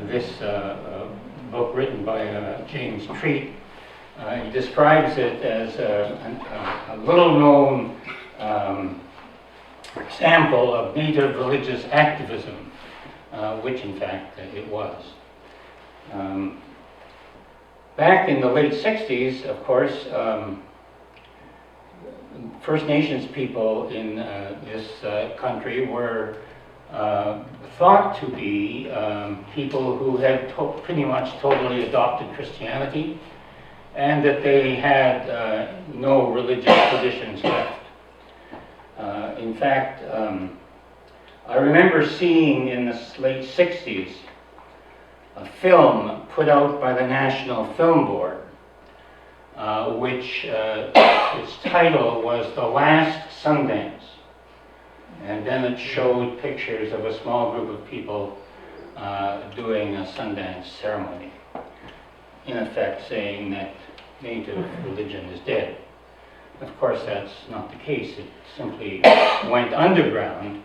this book written by James Treat. He describes it as a little-known example of native religious activism, which in fact it was. Back in the late 60s, of course, First Nations people in this country were thought to be people who had pretty much totally adopted Christianity, and that they had no religious traditions left. In fact, I remember seeing in the late 60s a film put out by the National Film Board, which its title was The Last Sundance. And then it showed pictures of a small group of people doing a Sundance ceremony, in effect saying that native religion is dead. Of course, that's not the case. It simply went underground,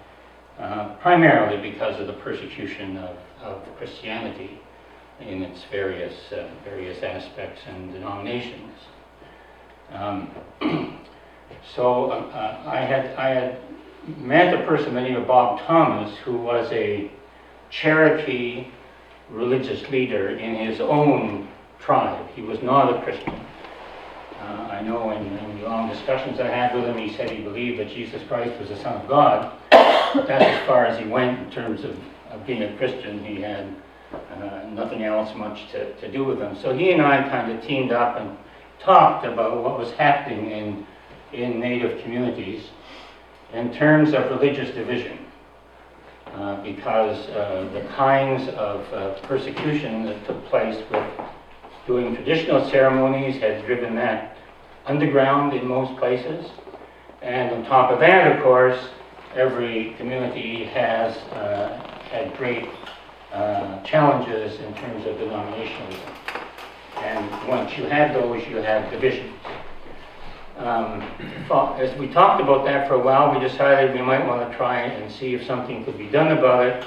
primarily because of the persecution of Christianity in its various aspects and denominations. So I had met a person by the name of Bob Thomas, who was a Cherokee religious leader in his own tribe. He was not a Christian. I know in the long discussions I had with him, he said he believed that Jesus Christ was the Son of God. But that's as far as he went in terms of being a Christian. He had nothing else much to do with him. So he and I kind of teamed up and talked about what was happening in Native communities in terms of religious division, because the kinds of persecution that took place with doing traditional ceremonies had driven that underground in most places. And on top of that, of course, every community has had great challenges in terms of denominationalism. And once you had those, you had divisions. As we talked about that for a while, we decided we might want to try and see if something could be done about it.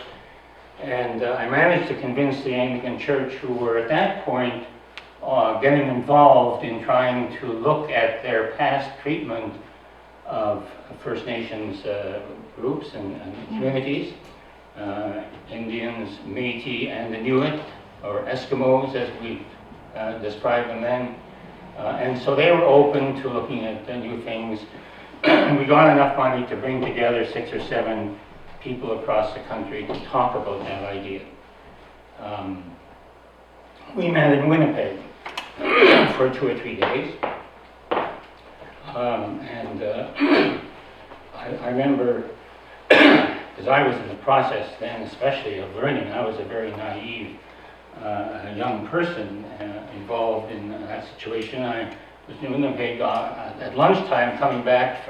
And I managed to convince the Anglican Church, who were at that point getting involved in trying to look at their past treatment of First Nations groups and communities, Indians, Métis, and Inuit, or Eskimos as we described them then. And so they were open to looking at new things. We got enough money to bring together 6 or 7 people across the country to talk about that idea. We met in Winnipeg for 2 or 3 days. I remember, because I was in the process then, especially of learning, I was a very naive young person involved in that situation. I was in Winnipeg at lunchtime coming back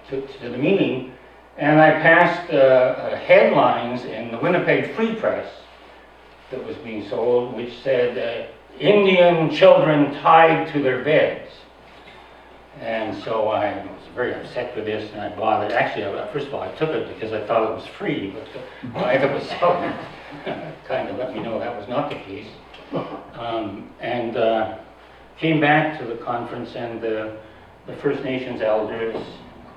to the meeting, and I passed headlines in the Winnipeg Free Press that was being sold, which said, Indian children tied to their beds. And so I was very upset with this, and I bought it. Actually, first of all, I took it because I thought it was free, but the guy that was selling it kind of let me know that was not the case. Came back to the conference, and the First Nations elders,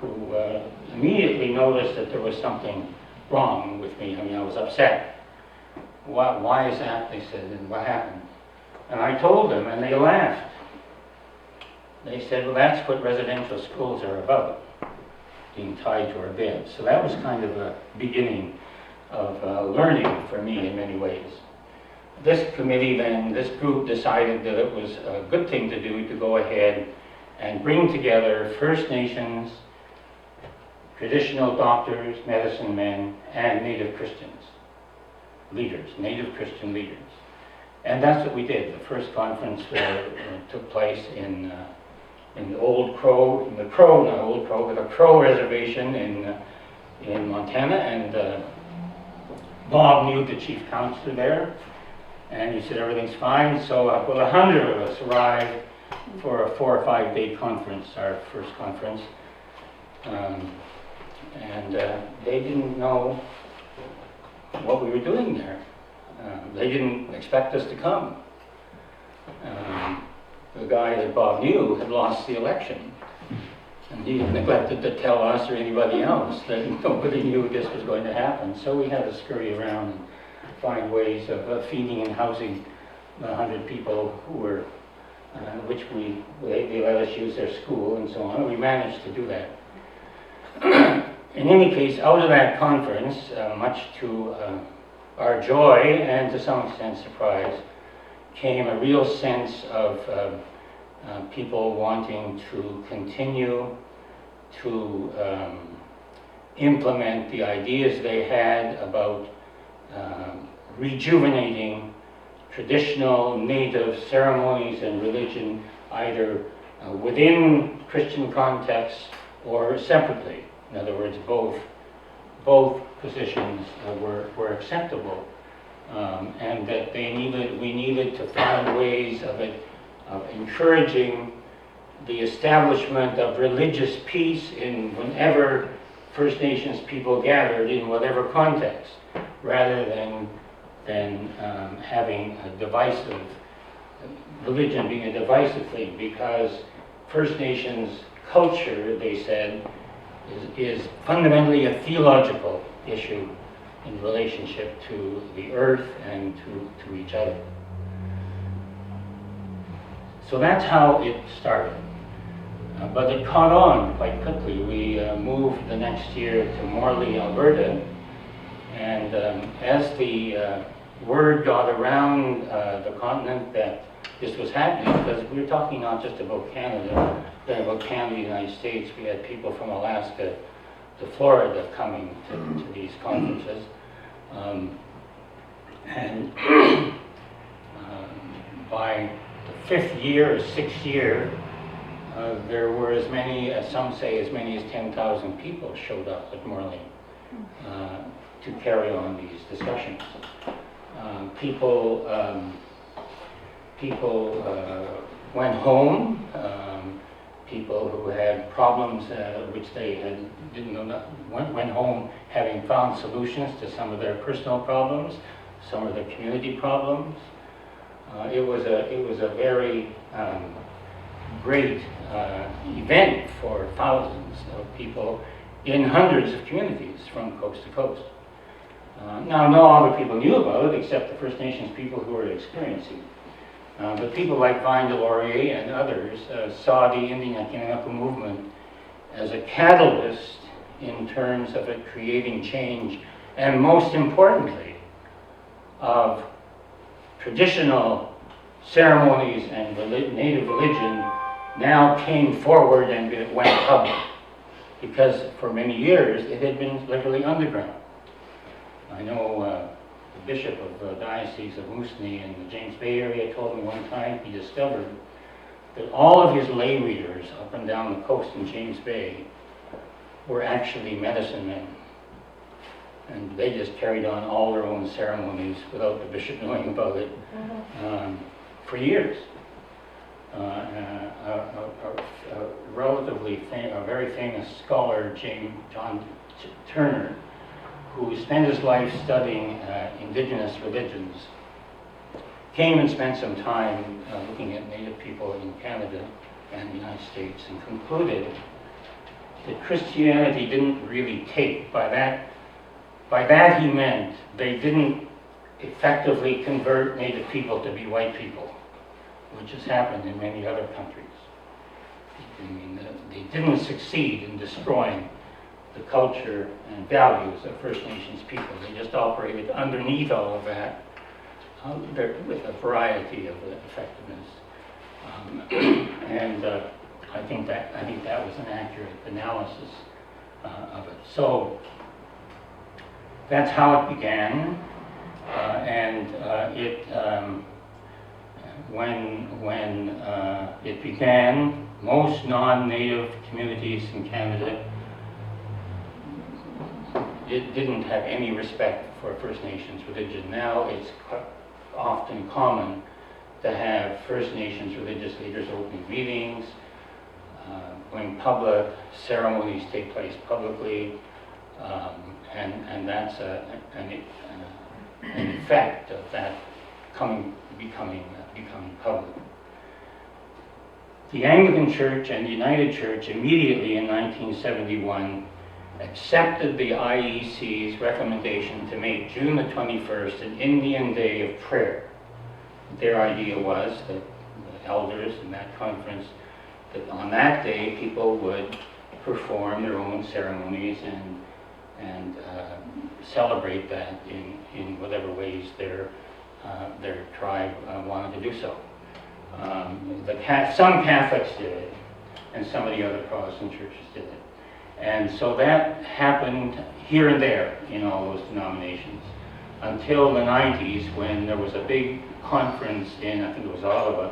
who immediately noticed that there was something wrong with me. I mean, I was upset. Why is that? They said, and what happened? And I told them, and they laughed. They said, well, that's what residential schools are about, being tied to our beds. So that was kind of a beginning of learning for me in many ways. This committee then, this group decided that it was a good thing to do to go ahead and bring together First Nations, traditional doctors, medicine men, and Native Christians, leaders, Native Christian leaders. And that's what we did. The first conference took place in the Old Crow, not Old Crow, but the Crow Reservation in Montana, and Bob knew the chief counselor there, and he said everything's fine. So about 100 of us arrived for a 4 or 5 day conference, our first conference, and they didn't know what we were doing there. they didn't expect us to come. The guy that Bob knew had lost the election, and he had neglected to tell us or anybody else that nobody knew this was going to happen. So we had to scurry around and find ways of feeding and housing the 100 people who were, which they let us use their school and so on. We managed to do that. In any case, out of that conference, much to our joy and to some extent surprise, came a real sense of people wanting to continue to implement the ideas they had about rejuvenating traditional native ceremonies and religion, either within Christian contexts or separately. In other words, both positions were acceptable, and that we needed to find ways of encouraging the establishment of religious peace in whenever First Nations people gathered in whatever context, rather than having a divisive religion being a divisive thing, because First Nations culture, they said, is fundamentally a theological issue in relationship to the earth and to each other. So that's how it started. But it caught on quite quickly. We moved the next year to Morley, Alberta, and as the word got around the continent that this was happening, because we were talking not just about Canada, but about Canada, the United States. We had people from Alaska to Florida coming to these conferences. And by the 5th year or 6th year, there were as many, as some say, as many as 10,000 people showed up at Morley to carry on these discussions. People went home. People who had problems which they didn't know, went home having found solutions to some of their personal problems, some of their community problems. It was a very great event for thousands of people in hundreds of communities from coast to coast. Now, no other people knew about it except the First Nations people who were experiencing it. But people like Vine Delorier and others saw the Indian Akinakapu movement as a catalyst in terms of it creating change, and most importantly, of traditional ceremonies and native religion now came forward and it went public, because for many years it had been literally underground. I know the bishop of the Diocese of Moosonee in the James Bay area told me one time he discovered that all of his lay readers up and down the coast in James Bay were actually medicine men. And they just carried on all their own ceremonies without the bishop knowing about it for years. A very famous scholar, John Turner, who spent his life studying indigenous religions, came and spent some time looking at Native people in Canada and the United States, and concluded that Christianity didn't really take. By that he meant they didn't effectively convert Native people to be white people, which has happened in many other countries. I mean, they didn't succeed in destroying the culture and values of First Nations people. They just operated underneath all of that with a variety of effectiveness. And I think that was an accurate analysis of it. So that's how it began, when it began, most non-native communities in Canada it didn't have any respect for First Nations religion. Now it's often common to have First Nations religious leaders opening meetings, going public, ceremonies take place publicly, and that's an effect of that becoming public. The Anglican Church and the United Church immediately in 1971 accepted the IEC's recommendation to make June the 21st an Indian Day of Prayer. Their idea was that the elders in that conference, that on that day people would perform their own ceremonies and celebrate that in whatever ways their tribe wanted to do so. Some Catholics did it, and some of the other Protestant churches did it. And so that happened here and there in all those denominations until the 90s, when there was a big conference in, I think it was Ottawa,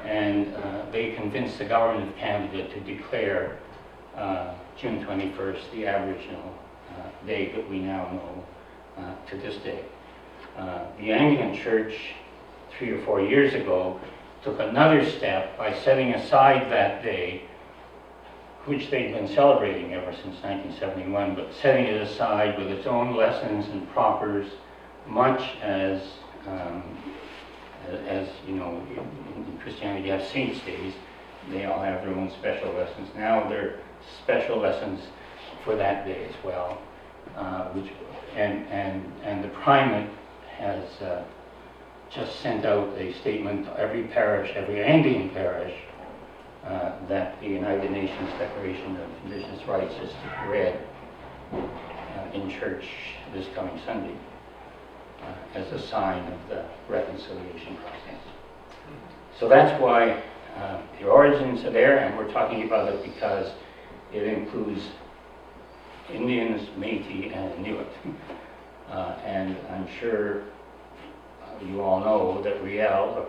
and they convinced the government of Canada to declare June 21st the Aboriginal day that we now know to this day. The Anglican Church 3 or 4 years ago took another step by setting aside that day, which they'd been celebrating ever since 1971, but setting it aside with its own lessons and propers, much as you know, in Christianity you have saints' days. They all have their own special lessons. Now there are special lessons for that day as well, and the primate has just sent out a statement to every parish, every Anglican parish, that the United Nations Declaration of Indigenous Rights is read in church this coming Sunday as a sign of the reconciliation process. So that's why the origins are there, and we're talking about it because it includes Indians, Métis, and Inuit. And I'm sure you all know that Riel,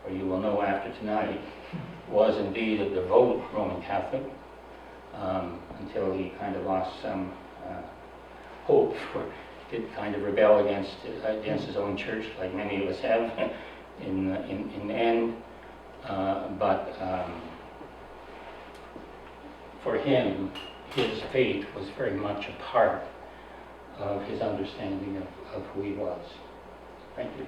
or you will know after tonight, was indeed a devout Roman Catholic until he kind of lost some hope, did kind of rebel against his own church, like many of us have in the end. But for him, his faith was very much a part of his understanding of who he was. Thank you.